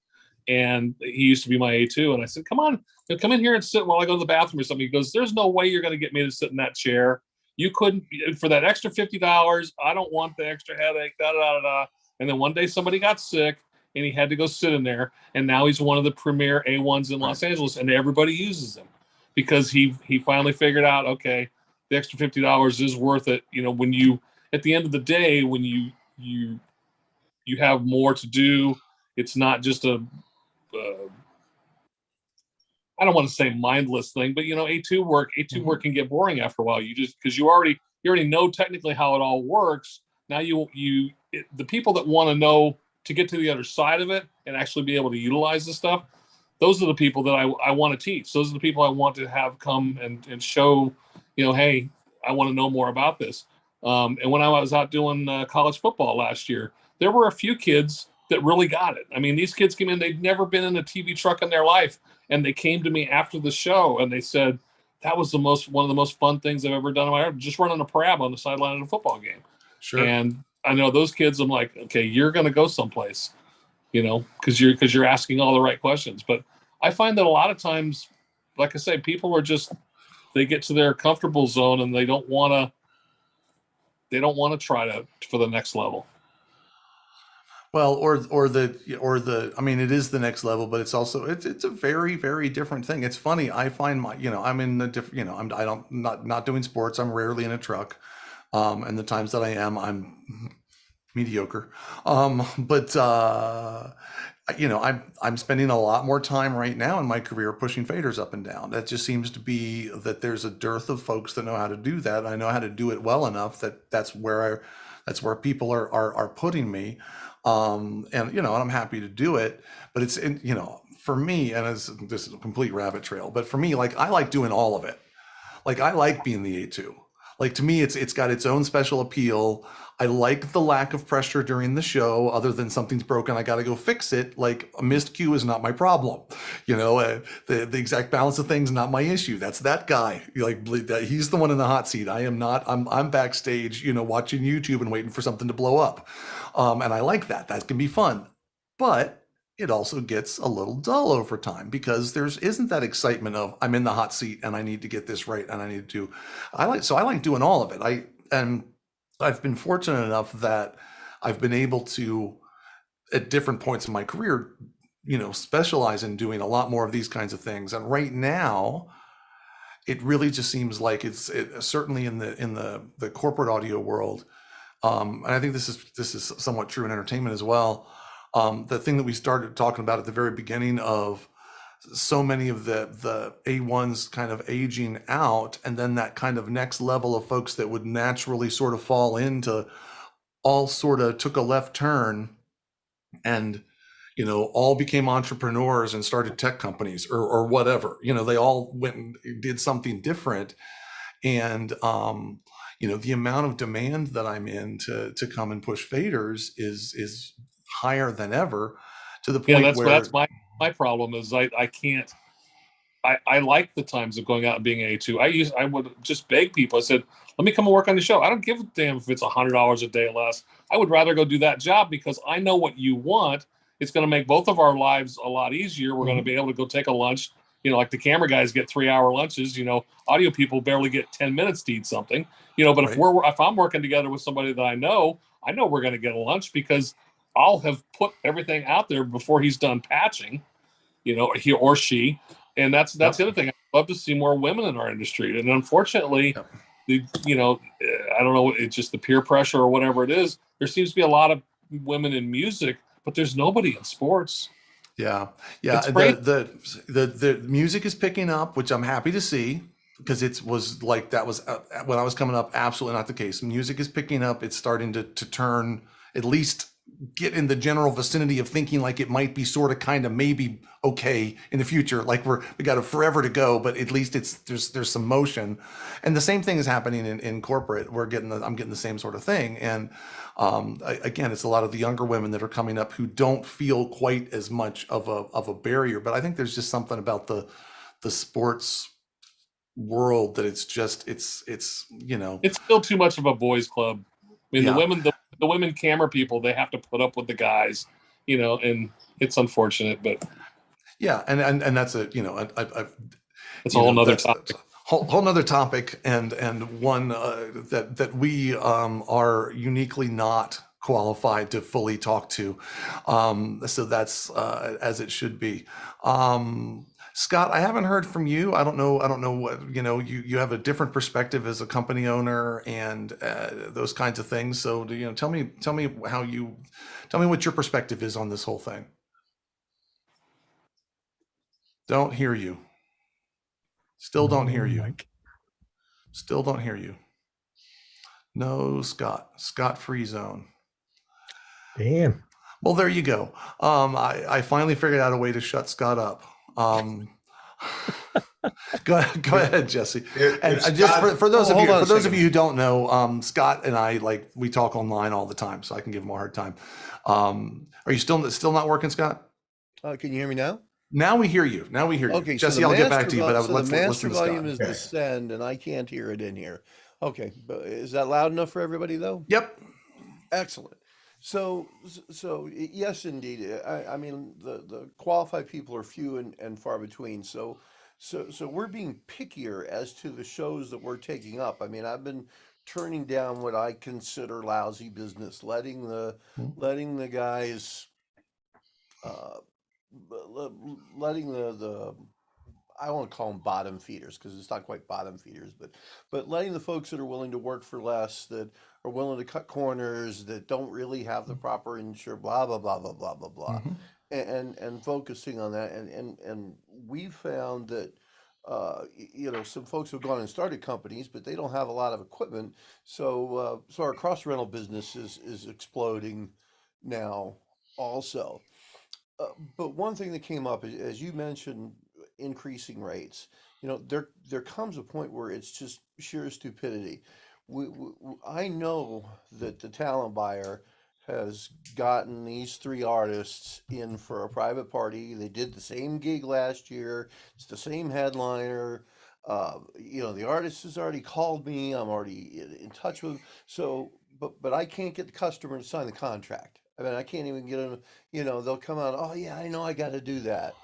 and he used to be my A2. And I said, "Come on, come in here and sit while I go to the bathroom or something." He goes, "There's no way you're going to get me to sit in that chair." You couldn't, for that extra $50. I don't want the extra headache. Da da da da. And then one day somebody got sick, and he had to go sit in there. And now he's one of the premier A1s in Los Angeles, and everybody uses him because he finally figured out, okay, the extra $50 is worth it. When you, at the end of the day, when you have more to do, it's not just a I don't want to say mindless thing, but A2 work can get boring after a while. You just, because you already know technically how it all works. Now the people that want to know to get to the other side of it and actually be able to utilize the stuff, those are the people that I want to teach. Those are the people I want to have come and show, hey, I want to know more about this. And when I was out doing college football last year, there were a few kids that really got it. I mean, these kids came in, they'd never been in a TV truck in their life. And they came to me after the show and they said, that was one of the most fun things I've ever done in my life, just running a parab on the sideline of a football game. Sure. And I know those kids, I'm like, okay, you're going to go someplace, because you're asking all the right questions. But I find that a lot of times, like I say, people are they get to their comfortable zone and they don't want to try for the next level. Well, I mean, it is the next level, but it's also, it's a very, very different thing. It's funny. I find I'm in the different, I'm not doing sports. I'm rarely in a truck. And the times that I am, I'm mediocre. But I'm spending a lot more time right now in my career pushing faders up and down. That just seems to be that there's a dearth of folks that know how to do that. I know how to do it well enough that's where people are putting me. And I'm happy to do it, but it's for me, and this is a complete rabbit trail, but for me, like, I like doing all of it. Like, I like being the A2. Like, to me, it's got its own special appeal. I like the lack of pressure during the show. Other than something's broken, I got to go fix it. Like, a missed cue is not my problem. The exact balance of things not my issue. That's that guy. He's the one in the hot seat. I am not. I'm backstage, watching YouTube and waiting for something to blow up. And I like that. That can be fun, but it also gets a little dull over time because isn't that excitement of I'm in the hot seat and I need to get this right and I need to. I like doing all of it. I've been fortunate enough that I've been able to, at different points in my career, specialize in doing a lot more of these kinds of things. And right now, it really just seems like it's certainly in the corporate audio world. And I think this is somewhat true in entertainment as well. The thing that we started talking about at the very beginning of so many of the A1s kind of aging out, and then that kind of next level of folks that would naturally sort of fall into, all sort of took a left turn and, all became entrepreneurs and started tech companies or whatever. They all went and did something different. And, the amount of demand that I'm in to come and push faders is higher than ever, to the point where that's my problem is I can't. I like the times of going out and being A2. I would just beg people. I said, let me come and work on the show. I don't give a damn if it's $100 a day less. I would rather go do that job because I know what you want. It's going to make both of our lives a lot easier. We're going to be able to go take a lunch. Like the camera guys get 3-hour lunches. Audio people barely get 10 minutes to eat something. But Right. if I'm working together with somebody that I know we're going to get a lunch because I'll have put everything out there before he's done patching, he or she. And that's the other thing. I'd love to see more women in our industry. And unfortunately, I don't know, it's just the peer pressure or whatever it is. There seems to be a lot of women in music, but there's nobody in sports. Yeah. It's great. The music is picking up, which I'm happy to see, because it was like that was when I was coming up, absolutely not the case. Music is picking up. It's starting to turn, at least get in the general vicinity of thinking like it might be sort of kind of maybe okay in the future. Like we got forever to go, but at least there's some motion. And the same thing is happening in corporate. I'm getting the same sort of thing. And again, it's a lot of the younger women that are coming up who don't feel quite as much of a barrier. But I think there's just something about the sports world that it's still too much of a boys club. I mean, Yeah. the women camera people, they have to put up with the guys, and it's unfortunate, but Yeah, and that's I've it's a whole nother topic. whole nother topic, and one that we are uniquely not qualified to fully talk to. So that's as it should be. Scott, I haven't heard from you. I don't know what, you have a different perspective as a company owner and those kinds of things. So tell me what your perspective is on this whole thing. Don't hear you. Still don't hear you. Mike. Still don't hear you. No, Scott free zone. Damn. Well, there you go. I finally figured out a way to shut Scott up. Go ahead, Jesse. And just for those of you who don't know, Scott and I, we talk online all the time, so I can give him a hard time. Are you still not working, Scott? Can you hear me now? Now we hear you. Okay, Jesse, so I'll get back to you, but the master volume is is the send, and I can't hear it in here. Okay, but is that loud enough for everybody though? Yep. Excellent. So yes, indeed. I mean, the qualified people are few and far between. So we're being pickier as to the shows that we're taking up. I mean, I've been turning down what I consider lousy business, letting the guys, letting the I won't call them bottom feeders because it's not quite bottom feeders, but letting the folks that are willing to work for less, that are willing to cut corners, that don't really have the proper insure, blah blah blah blah blah blah blah, and focusing on that, and we found that some folks have gone and started companies, but they don't have a lot of equipment, so our cross rental business is exploding now also. But one thing that came up, as you mentioned, increasing rates. There comes a point where it's just sheer stupidity. I know that the talent buyer has gotten these three artists in for a private party. They did the same gig last year. It's the same headliner. The artist has already called me. I'm already in touch with them. So, but I can't get the customer to sign the contract. I mean, I can't even get them, they'll come out, oh yeah, I know I got to do that.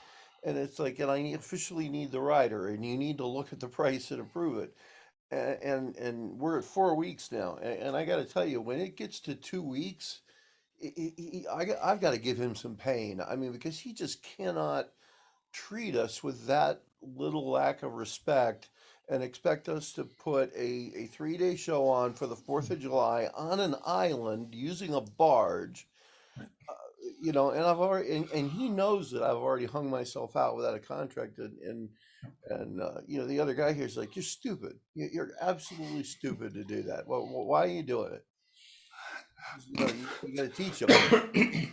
And it's like, and I officially need the rider, and you need to look at the price and approve it. And we're at 4 weeks now. And I got to tell you, when it gets to 2 weeks, I've got to give him some pain. I mean, because he just cannot treat us with that little lack of respect and expect us to put a 3-day show on for the 4th of July on an island using a barge. And I've already, and he knows that I've already hung myself out without a contract, and the other guy here is like, you're stupid. You're absolutely stupid to do that. Well, why are you doing it? You got to teach them.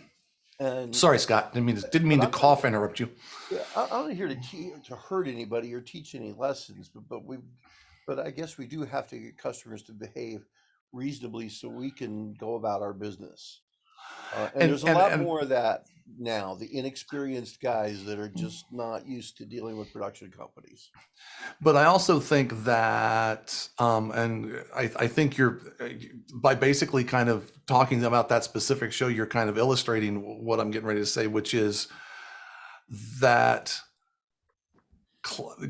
And sorry, Scott, didn't mean to cough interrupt you. Yeah, I'm not here to hurt anybody or teach any lessons, but I guess we do have to get customers to behave reasonably so we can go about our business. And there's a lot more of that now, the inexperienced guys that are just not used to dealing with production companies. But I also think that, and I think you're, by basically kind of talking about that specific show, you're kind of illustrating what I'm getting ready to say, which is that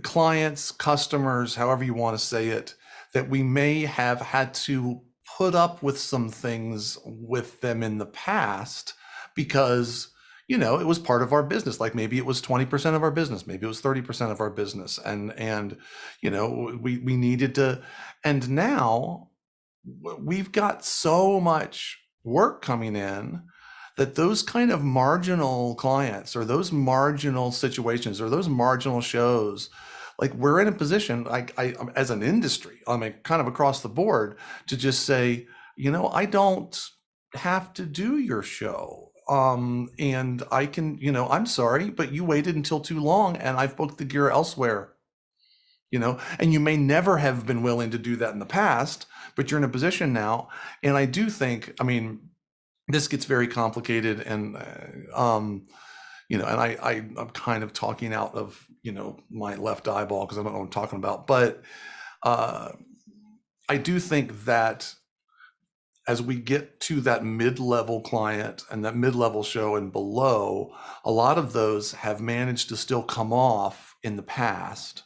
clients, customers, however you want to say it, that we may have had to put up with some things with them in the past because, it was part of our business. Like maybe it was 20% of our business, maybe it was 30% of our business. And we needed to, and now we've got so much work coming in that those kind of marginal clients or those marginal situations or those marginal shows, like we're in a position, I as an industry, I mean, kind of across the board, to just say, I don't have to do your show. And I can, I'm sorry, but you waited until too long and I've booked the gear elsewhere, and you may never have been willing to do that in the past, but you're in a position now. And I do think, this gets very complicated and, and I'm kind of talking out of, my left eyeball because I don't know what I'm talking about. But I do think that as we get to that mid-level client and that mid-level show and below, a lot of those have managed to still come off in the past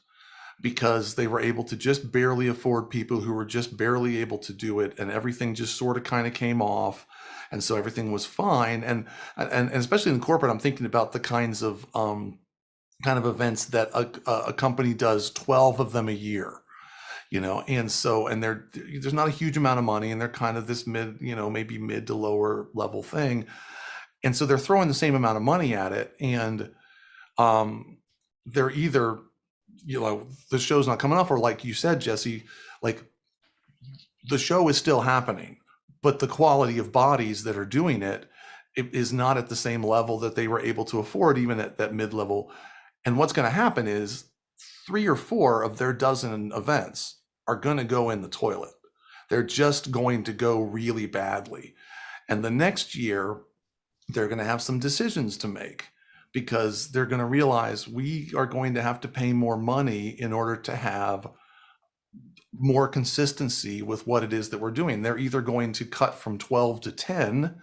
because they were able to just barely afford people who were just barely able to do it, and everything just sort of kind of came off, and so everything was fine. And especially in corporate, I'm thinking about the kinds of kind of events that a company does 12 of them a year, and so, and there's not a huge amount of money, and they're kind of this mid, maybe mid to lower level thing, and so they're throwing the same amount of money at it, and they're either, the show's not coming off, or like you said, Jesse, like the show is still happening, but the quality of bodies that are doing it is not at the same level that they were able to afford, even at that mid-level. And what's going to happen is 3 or 4 of their dozen events are going to go in the toilet. They're just going to go really badly. And the next year, they're going to have some decisions to make, because they're going to realize we are going to have to pay more money in order to have more consistency with what it is that we're doing. They're either going to cut from 12 to 10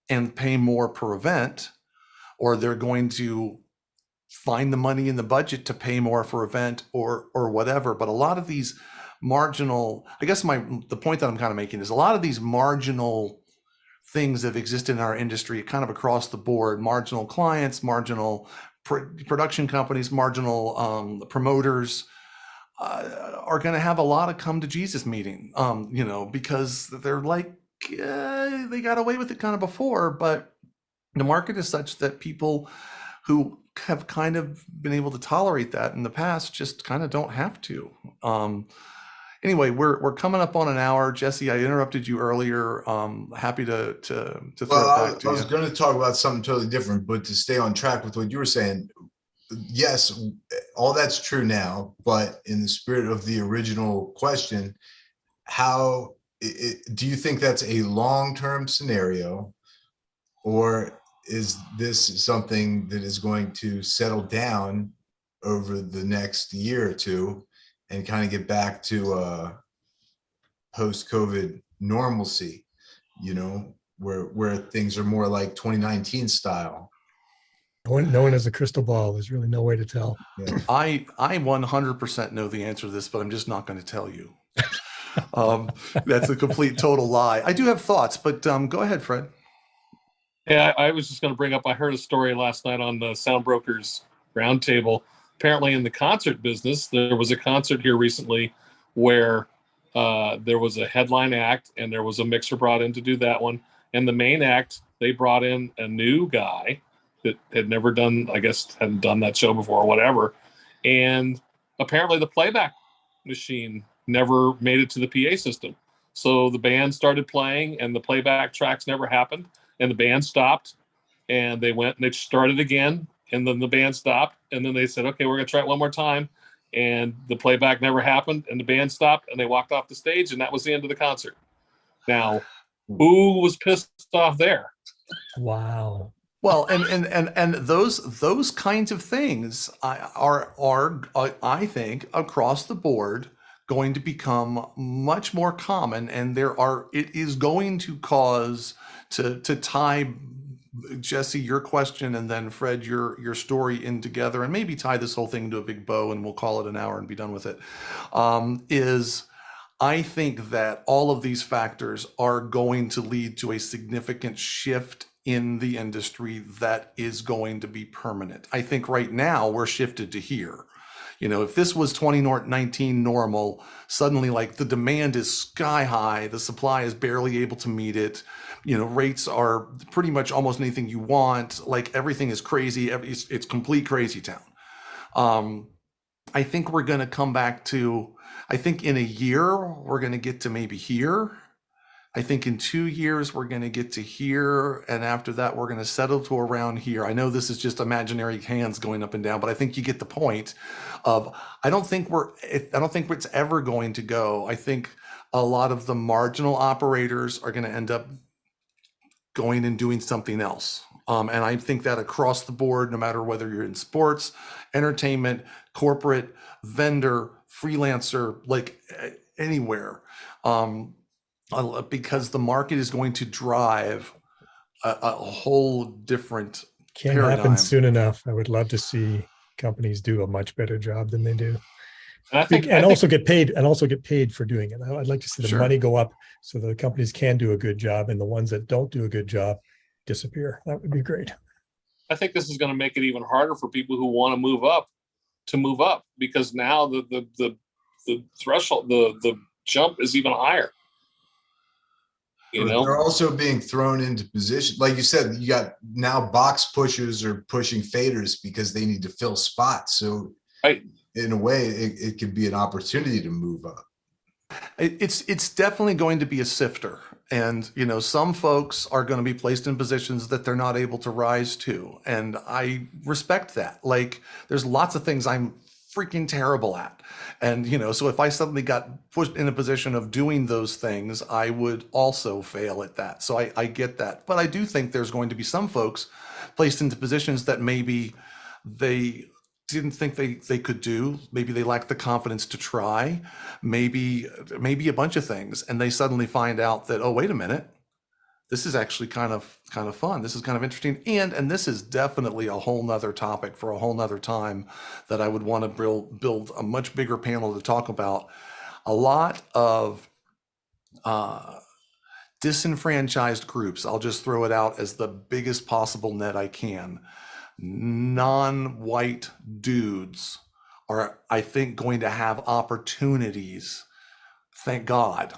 and pay more per event, or they're going to find the money in the budget to pay more for event or whatever. But a lot of these marginal, I guess the point that I'm kind of making is a lot of these marginal things that have existed in our industry kind of across the board, marginal clients, marginal production companies, marginal promoters, are going to have a lot of come to Jesus meeting, because they're like, they got away with it kind of before, but the market is such that people who have kind of been able to tolerate that in the past just kind of don't have to. Anyway, we're coming up on an hour. Jesse, I interrupted you earlier. Happy to throw it back to you. I was going to talk about something totally different, but to stay on track with what you were saying, yes, all that's true now, but in the spirit of the original question, how do you think that's a long-term scenario, or is this something that is going to settle down over the next year or two and kind of get back to post-COVID normalcy, where things are more like 2019 style? No one has a crystal ball. There's really no way to tell. Yeah. I 100% know the answer to this, but I'm just not going to tell you. That's a complete total lie. I do have thoughts, but go ahead, Fred. Yeah, I was just going to bring up, I heard a story last night on the Sound Brokers Roundtable. Apparently in the concert business, there was a concert here recently where there was a headline act and there was a mixer brought in to do that one. And the main act, they brought in a new guy that had never done, I guess, hadn't done that show before or whatever. And apparently the playback machine never made it to the PA system. So the band started playing and the playback tracks never happened. And the band stopped and they went and they started again. And then the band stopped. And then they said, okay, we're going to try it one more time. And the playback never happened. And the band stopped and they walked off the stage. And that was the end of the concert. Now, who was pissed off there? Wow. Well, and those kinds of things are I think across the board going to become much more common, and it is going to cause to tie, Jesse, your question, and then Fred, your story in together, and maybe tie this whole thing into a big bow, and we'll call it an hour and be done with it. I think that all of these factors are going to lead to a significant shift in the industry that is going to be permanent. I think right now we're shifted to here. If this was 2019 normal, suddenly like the demand is sky high, the supply is barely able to meet it. Rates are pretty much almost anything you want. Like everything is crazy. It's complete crazy town. I think we're going to come back to, I think in a year, we're going to get to maybe here. I think in 2 years, we're going to get to here. And after that, we're going to settle to around here. I know this is just imaginary hands going up and down, but I think you get the point of, I don't think it's ever going to go. I think a lot of the marginal operators are going to end up going and doing something else. And I think that across the board, no matter whether you're in sports, entertainment, corporate, vendor, freelancer, like anywhere, because the market is going to drive a whole different Can't paradigm. happen soon enough. I would love to see companies do a much better job than they do. And I think, also get paid for doing it. I'd like to see the Sure. money go up so the companies can do a good job, and the ones that don't do a good job disappear. That would be great. I think this is going to make it even harder for people who want to move up because now the threshold, the jump is even higher. You know, they're also being thrown into position. Like you said, you got now box pushers are pushing faders because they need to fill spots. So right. In a way, it could be an opportunity to move up. It's definitely going to be a sifter. And, some folks are going to be placed in positions that they're not able to rise to. And I respect that. Like, there's lots of things I'm freaking terrible at. And, so if I suddenly got pushed in a position of doing those things, I would also fail at that. So I get that. But I do think there's going to be some folks placed into positions that maybe they didn't think they could do. Maybe they lacked the confidence to try, maybe a bunch of things. And they suddenly find out that, oh, wait a minute, this is actually kind of fun. This is kind of interesting. And this is definitely a whole nother topic for a whole nother time that I would want to build a much bigger panel to talk about. A lot of disenfranchised groups, I'll just throw it out as the biggest possible net I can. Non-white dudes are, I think, going to have opportunities, thank God,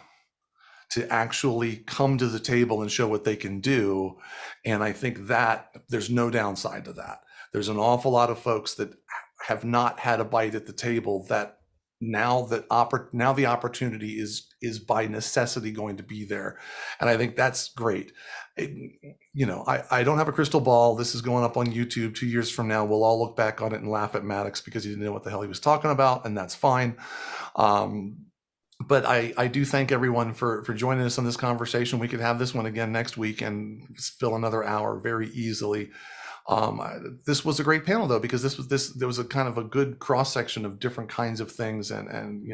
to actually come to the table and show what they can do. And I think that there's no downside to that. There's an awful lot of folks that have not had a bite at the table that now the opportunity is by necessity going to be there. And I think that's great. I don't have a crystal ball. This is going up on YouTube 2 years from now. We'll all look back on it and laugh at Maddox because he didn't know what the hell he was talking about, and that's fine. But I do thank everyone for joining us on this conversation. We could have this one again next week and fill another hour very easily. This was a great panel though, because there was a kind of a good cross section of different kinds of things, and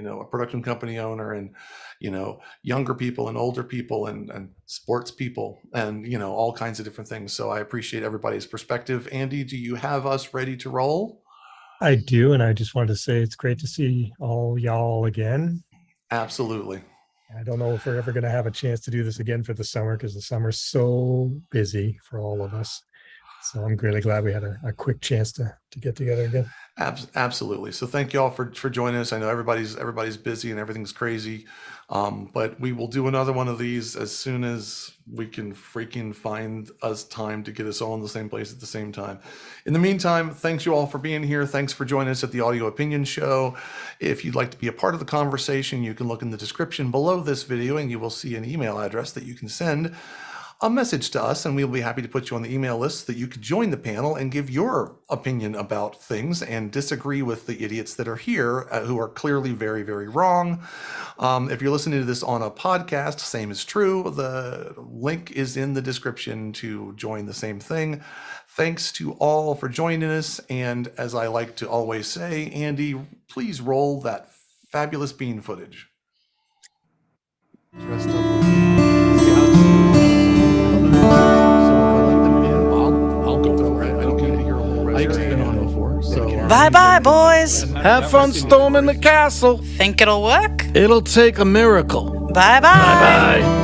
a production company owner, and younger people and older people and sports people, and all kinds of different things. So I appreciate everybody's perspective. Andy, do you have us ready to roll? I do, and I just wanted to say it's great to see all y'all again. Absolutely. I don't know if we're ever going to have a chance to do this again for the summer, because the summer's so busy for all of us. So I'm really glad we had a quick chance to get together again. Absolutely. So thank you all for joining us. I know everybody's busy and everything's crazy, but we will do another one of these as soon as we can freaking find us time to get us all in the same place at the same time. In the meantime, thanks you all for being here. Thanks for joining us at the Audio Opinion Show. If you'd like to be a part of the conversation, you can look in the description below this video and you will see an email address that you can send a message to us, and we'll be happy to put you on the email list so that you could join the panel and give your opinion about things and disagree with the idiots that are here who are clearly very, very wrong. If you're listening to this on a podcast, same is true. The link is in the description to join the same thing. Thanks to all for joining us. And as I like to always say, Andy, please roll that fabulous bean footage. Dressed up with scouts. I'll go for it. I don't need to hear a whole resume. I've been on before. So, Bye-bye, boys. Have fun storming the castle. Think it'll work? It'll take a miracle. Bye-bye. Bye-bye.